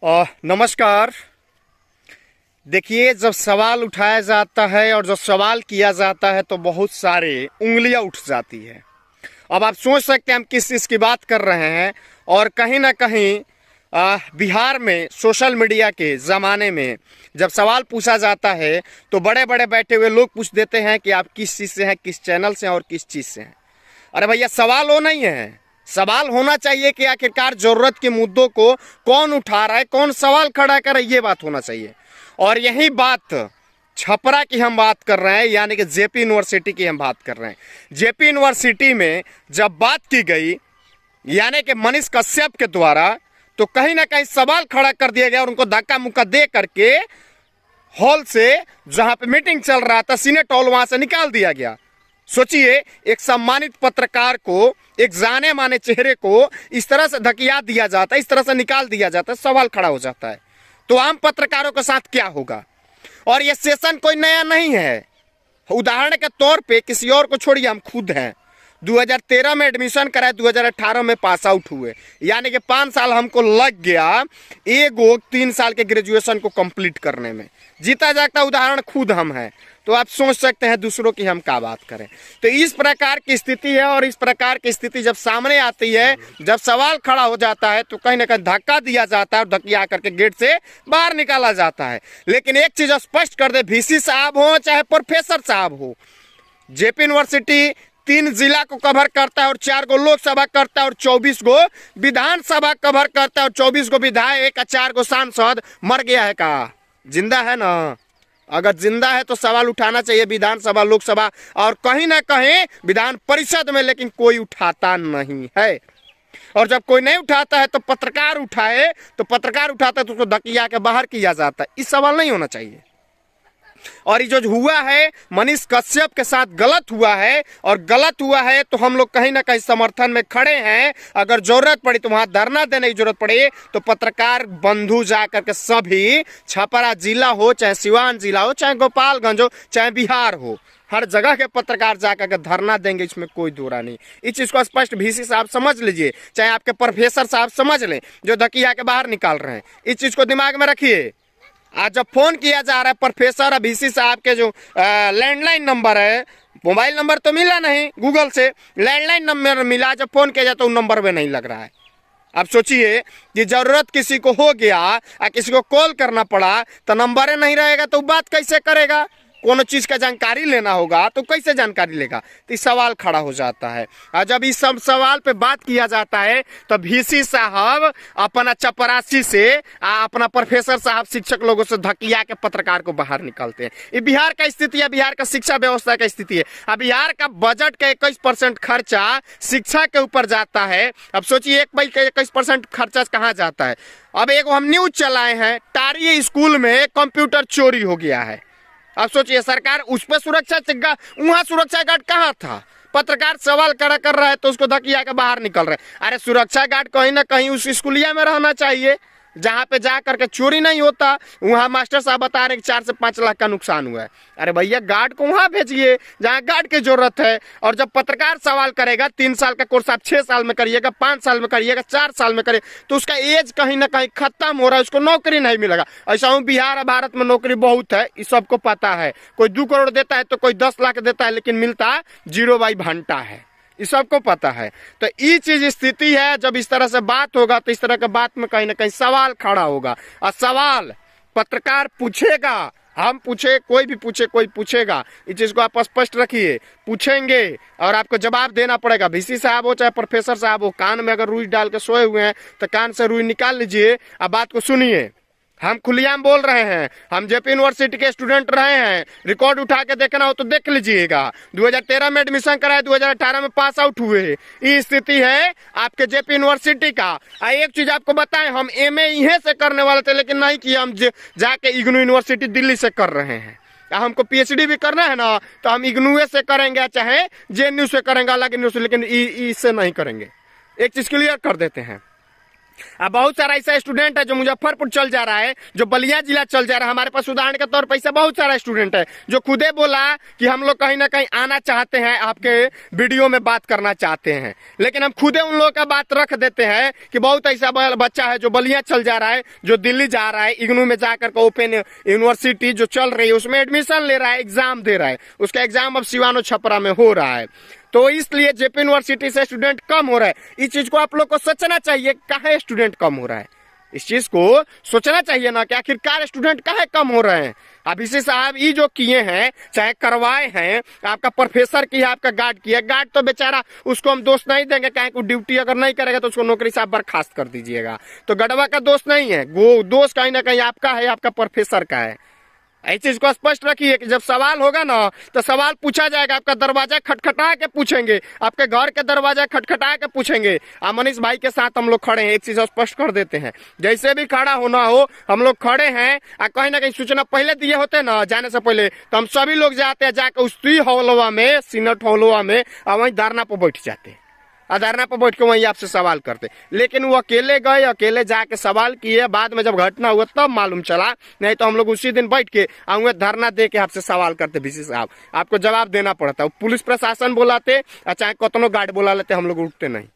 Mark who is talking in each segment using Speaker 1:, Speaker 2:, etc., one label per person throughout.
Speaker 1: नमस्कार। देखिए, जब सवाल उठाया जाता है और जब सवाल किया जाता है तो बहुत सारे उंगलियां उठ जाती है। अब आप सोच सकते हैं हम किस चीज़ की बात कर रहे हैं। और कहीं ना कहीं बिहार में सोशल मीडिया के ज़माने में जब सवाल पूछा जाता है तो बड़े बड़े बैठे हुए लोग पूछ देते हैं कि आप किस चीज़ से हैं, किस चैनल से हैं और किस चीज़ से हैं। अरे भैया, सवाल हो नहीं है। सवाल होना चाहिए कि आखिरकार जरूरत के मुद्दों को कौन उठा रहा है, कौन सवाल खड़ा कर रहा है, ये बात होना चाहिए। और यही बात छपरा की हम बात कर रहे हैं, यानी कि जेपी यूनिवर्सिटी की हम बात कर रहे हैं। जेपी यूनिवर्सिटी में जब बात की गई, यानी कि मनीष कश्यप के द्वारा, तो कहीं ना कहीं सवाल खड़ा कर दिया गया और उनको धक्का मुक्का दे करके हॉल से, जहां पे मीटिंग चल रहा था, सीनेट हॉल, वहां से निकाल दिया गया। सोचिए, एक सम्मानित पत्रकार को, एक जाने माने चेहरे को इस तरह से धकिया दिया जाता है, इस तरह से निकाल दिया जाता है, सवाल खड़ा हो जाता है। तो आम पत्रकारों के साथ क्या होगा? और यह सेशन कोई नया नहीं है। उदाहरण के तौर पे किसी और को छोड़िए, हम खुद हैं। 2013 में एडमिशन कराए, 2018 में पास आउट हुए, यानी कि 5 साल हमको लग गया एगो 3 साल के ग्रेजुएशन को कंप्लीट करने में। जीता जागता उदाहरण खुद हम हैं। तो आप सोच सकते हैं दूसरों की हम क्या बात करें। तो इस प्रकार की स्थिति है, और इस प्रकार की स्थिति जब सामने आती है, जब सवाल खड़ा हो जाता है, तो कहीं ना कहीं धक्का दिया जाता है और धक्का करके गेट से बाहर निकाला जाता है। लेकिन एक चीज स्पष्ट कर दे, वीसी साहब हो चाहे प्रोफेसर साहब हो, जेपी यूनिवर्सिटी 3 जिला को कवर करता है और 4 गो लोकसभा करता है और 24 गो विधानसभा कवर करता है और 24 गो विधायक, 4 गो सांसद। मर गया है का? जिंदा है ना? अगर जिंदा है तो सवाल उठाना चाहिए विधानसभा, लोकसभा और कहीं ना कहीं विधान परिषद में, लेकिन कोई उठाता नहीं है। और जब कोई नहीं उठाता है तो पत्रकार उठाए, तो पत्रकार उठाता है तो उसको धकिया के बाहर किया जाता है। इस सवाल नहीं होना चाहिए। और ये जो हुआ है मनीष कश्यप के साथ, गलत हुआ है, और गलत हुआ है तो हम लोग कहीं ना कहीं समर्थन में खड़े हैं। अगर जरूरत पड़ी तो वहां धरना देने की जरूरत पड़े तो पत्रकार बंधु जाकर के सभी, छपरा जिला हो चाहे सिवान जिला हो चाहे गोपालगंज हो चाहे बिहार हो, हर जगह के पत्रकार जाकर के धरना देंगे, इसमें कोई दोरा नहीं। इस चीज को स्पष्ट वीसी साहब समझ लीजिए, चाहे आपके प्रोफेसर साहब समझ लें जो धकिया के बाहर निकाल रहे हैं। इस चीज को दिमाग में रखिए। आज जब फोन किया जा रहा है प्रोफेसर वीसी साहब के जो लैंडलाइन नंबर है, मोबाइल नंबर तो मिला नहीं, गूगल से लैंडलाइन नंबर मिला, जब फोन किया जाता तो उन नंबर पे नहीं लग रहा है। अब सोचिए कि जरूरत किसी को हो गया और किसी को कॉल करना पड़ा तो नंबर नहीं रहेगा तो बात कैसे करेगा? कोनो चीज का जानकारी लेना होगा तो कैसे जानकारी लेगा? तो सवाल खड़ा हो जाता है। और जब इस सब सवाल पे बात किया जाता है तो वीसी साहब अपना चपरासी से, अपना प्रोफेसर साहब, शिक्षक लोगों से धकिया के पत्रकार को बाहर निकालते हैं। ये बिहार का स्थिति है, बिहार का शिक्षा व्यवस्था का स्थिति है। अब बिहार का बजट का 21% खर्चा शिक्षा के ऊपर जाता है। अब सोचिए, 21% खर्चा कहाँ जाता है? अब एक हम न्यूज चलाए हैं, टारी स्कूल में कंप्यूटर चोरी हो गया है। अब सोचिए, सरकार उस पर सुरक्षा, वहां सुरक्षा गार्ड कहाँ था? पत्रकार सवाल खड़ा कर रहा है तो उसको धकिया के बाहर निकल रहे। अरे सुरक्षा गार्ड कहीं ना कहीं उस स्कूलिया में रहना चाहिए जहां पे जा करके चोरी नहीं होता। वहां मास्टर साहब बता रहे कि 4 से 5 लाख का नुकसान हुआ है। अरे भैया, गार्ड को वहां भेजिए जहां गार्ड की जरूरत है। और जब पत्रकार सवाल करेगा, 3 साल का कोर्स आप 6 साल में करिएगा, 5 साल में करिएगा, 4 साल में करिएगा, तो उसका एज कहीं ना कहीं खत्म हो रहा है, उसको नौकरी नहीं मिलेगा। ऐसा हूँ, बिहार और भारत में नौकरी बहुत है, इस सबको पता है। कोई 2 करोड़ देता है तो कोई 10 लाख देता है, लेकिन मिलता 0 बाई घंटा है, इस सबको पता है। तो ये चीज स्थिति है। जब इस तरह से बात होगा तो इस तरह के बात में कहीं ना कहीं सवाल खड़ा होगा, और सवाल पत्रकार पूछेगा, हम पूछे, कोई भी पूछे, कोई पूछेगा। इस चीज को आप स्पष्ट रखिए, पूछेंगे और आपको जवाब देना पड़ेगा। वीसी साहब हो चाहे प्रोफेसर साहब हो, कान में अगर रुई डाल के सोए हुए हैं तो कान से रुई निकाल लीजिए, अब बात को सुनिए। हम खुलेआम बोल रहे हैं, हम जेपी यूनिवर्सिटी के स्टूडेंट रहे हैं। रिकॉर्ड उठा के देखना हो तो देख लीजिएगा। 2013 में एडमिशन कराए, 2018 में पास आउट हुए। ये स्थिति है आपके जेपी यूनिवर्सिटी का। एक चीज आपको बताएं, हम एमए यहीं से करने वाले थे, लेकिन नहीं किया, हम जाके इग्नू यूनिवर्सिटी दिल्ली से कर रहे हैं। हमको पीएचडी भी करना है ना, तो हम इग्नू से करेंगे चाहे जेएनयू से करेंगे, अलग यूनिवर्सिटी, लेकिन इससे नहीं करेंगे। एक चीज क्लियर कर देते हैं, अब बहुत सारा ऐसा स्टूडेंट है जो मुजफ्फरपुर चल जा रहा है, जो बलिया जिला चल जा रहा है। हमारे पास उदाहरण के तौर पर ऐसा बहुत सारा स्टूडेंट है जो खुदे बोला कि हम लोग कहीं ना कहीं आना चाहते हैं, आपके वीडियो में बात करना चाहते हैं, लेकिन हम खुदे उन लोगों का बात रख देते हैं कि बहुत ऐसा बच्चा है जो बलिया चल जा रहा है, जो दिल्ली जा रहा है, इग्नू में जाकर के ओपन यूनिवर्सिटी जो चल रही है उसमें एडमिशन ले रहा है, एग्जाम दे रहा है, उसका एग्जाम अब सिवानो छपरा में हो रहा है। तो इसलिए जेपी यूनिवर्सिटी से स्टूडेंट कम हो रहा है। इस चीज को आप लोग को सोचना चाहिए, काहे स्टूडेंट कम हो रहा है, इस चीज को सोचना चाहिए ना कि आखिरकार स्टूडेंट काहे कम हो रहे हैं। अब इसी साहब ये जो किए हैं, चाहे करवाए हैं, आपका प्रोफेसर की है, आपका गार्ड की है, गार्ड तो बेचारा उसको हम दोष नहीं देंगे, कहीं को ड्यूटी अगर नहीं करेगा तो उसको नौकरी से आप बर्खास्त कर दीजिएगा, तो गढ़वा का दोष नहीं है, वो दोष कहीं ना कहीं आपका है, आपका प्रोफेसर का है। इस चीज को स्पष्ट रखिए कि जब सवाल होगा ना तो सवाल पूछा जाएगा, आपका दरवाजा खटखटा के पूछेंगे, आपके घर के दरवाजा खटखटा के पूछेंगे। मनीष भाई के साथ हम लोग खड़े हैं, एक चीज स्पष्ट कर देते हैं, जैसे भी खड़ा होना हो हम लोग खड़े हैं। कहीं ना कहीं सूचना पहले दिए होते ना जाने से पहले, तो हम सभी लोग जाते हैं जाकर उस हॉलवा में, सीनेट हॉलवा में, और वहीं धरना पर बैठ जाते हैं, धरना पर बैठ के वहीं आपसे सवाल करते। लेकिन वो अकेले गए, अकेले जाके सवाल किए, बाद में जब घटना हुआ तब मालूम चला, नहीं तो हम लोग उसी दिन बैठ के आऊँगे धरना दे के आपसे सवाल करते, बीसी साहब आपको जवाब देना पड़ता। पुलिस प्रशासन बुलाते, चाहे कतनो गार्ड बुला लेते, हम लोग उठते नहीं।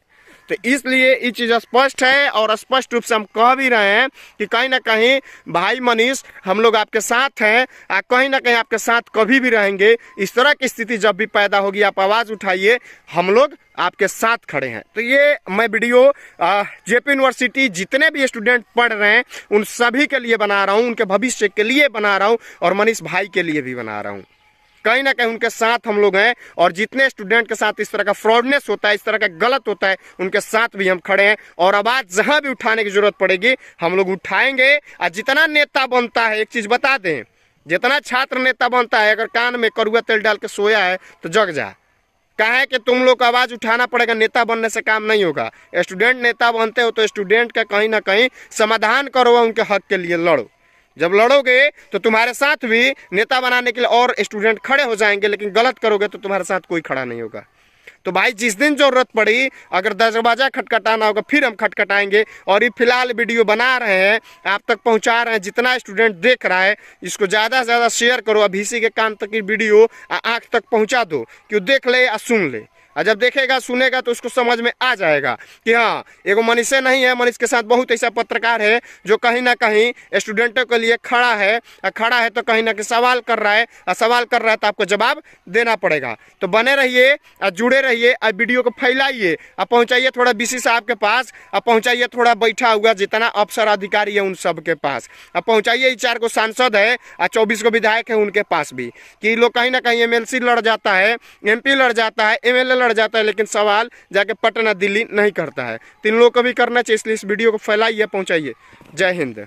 Speaker 1: तो इसलिए ये चीज स्पष्ट है, और स्पष्ट रूप से हम कह भी रहे हैं कि कहीं ना कहीं भाई मनीष हम लोग आपके साथ हैं, कहीं ना कहीं आपके साथ कभी भी रहेंगे। इस तरह की स्थिति जब भी पैदा होगी आप आवाज उठाइए, हम लोग आपके साथ खड़े हैं। तो ये मैं वीडियो जेपी यूनिवर्सिटी जितने भी स्टूडेंट पढ़ रहे हैं उन सभी के लिए बना रहा हूँ, उनके भविष्य के लिए बना रहा हूँ, और मनीष भाई के लिए भी बना रहा हूँ। कहीं ना कहीं उनके साथ हम लोग हैं, और जितने स्टूडेंट के साथ इस तरह का फ्रॉडनेस होता है, इस तरह का गलत होता है, उनके साथ भी हम खड़े हैं, और आवाज जहां भी उठाने की जरूरत पड़ेगी हम लोग उठाएंगे। और जितना नेता बनता है, एक चीज बता दें, जितना छात्र नेता बनता है, अगर कान में कड़ुआ तेल डाल के सोया है तो जग जा। कहे कि तुम लोग को आवाज उठाना पड़ेगा, नेता बनने से काम नहीं होगा। स्टूडेंट नेता बनते हो तो स्टूडेंट का कहीं ना कहीं समाधान करो, उनके हक के लिए लड़ो। जब लड़ोगे तो तुम्हारे साथ भी नेता बनाने के लिए और स्टूडेंट खड़े हो जाएंगे, लेकिन गलत करोगे तो तुम्हारे साथ कोई खड़ा नहीं होगा। तो भाई जिस दिन जरूरत पड़ी, अगर दरवाजा खटखटाना होगा फिर हम खटखटाएंगे। और ये फिलहाल वीडियो बना रहे हैं, आप तक पहुंचा रहे हैं, जितना स्टूडेंट देख रहा है इसको ज़्यादा से ज़्यादा शेयर करो, अभी इसी के कान तक की वीडियो आँख तक पहुंचा दो कि वो देख ले या सुन ले। और जब देखेगा सुनेगा तो उसको समझ में आ जाएगा कि हाँ, एगो मनीष नहीं है, मनीष के साथ बहुत ऐसा पत्रकार है जो कहीं ना कहीं स्टूडेंटों के लिए खड़ा है, खड़ा है तो कहीं ना कहीं सवाल कर रहा है, और सवाल कर रहा है तो आपको जवाब देना पड़ेगा। तो बने रहिए और जुड़े रहिए, और वीडियो को फैलाइए, और पहुँचाइए थोड़ा बीसी साहब के पास, और पहुँचाइए थोड़ा बैठा हुआ जितना अफसर अधिकारी है उन सब के पास, और पहुँचाइए 4 को सांसद है और 24 को विधायक है उनके पास भी, कि लोग कहीं ना कहीं MLC लड़ जाता है, MP लड़ जाता है, MLA जाता है, लेकिन सवाल जाके पटना दिल्ली नहीं करता है। तो इन लोगों को भी करना चाहिए, इसलिए इस वीडियो को फैलाइए, पहुंचाइए। जय हिंद।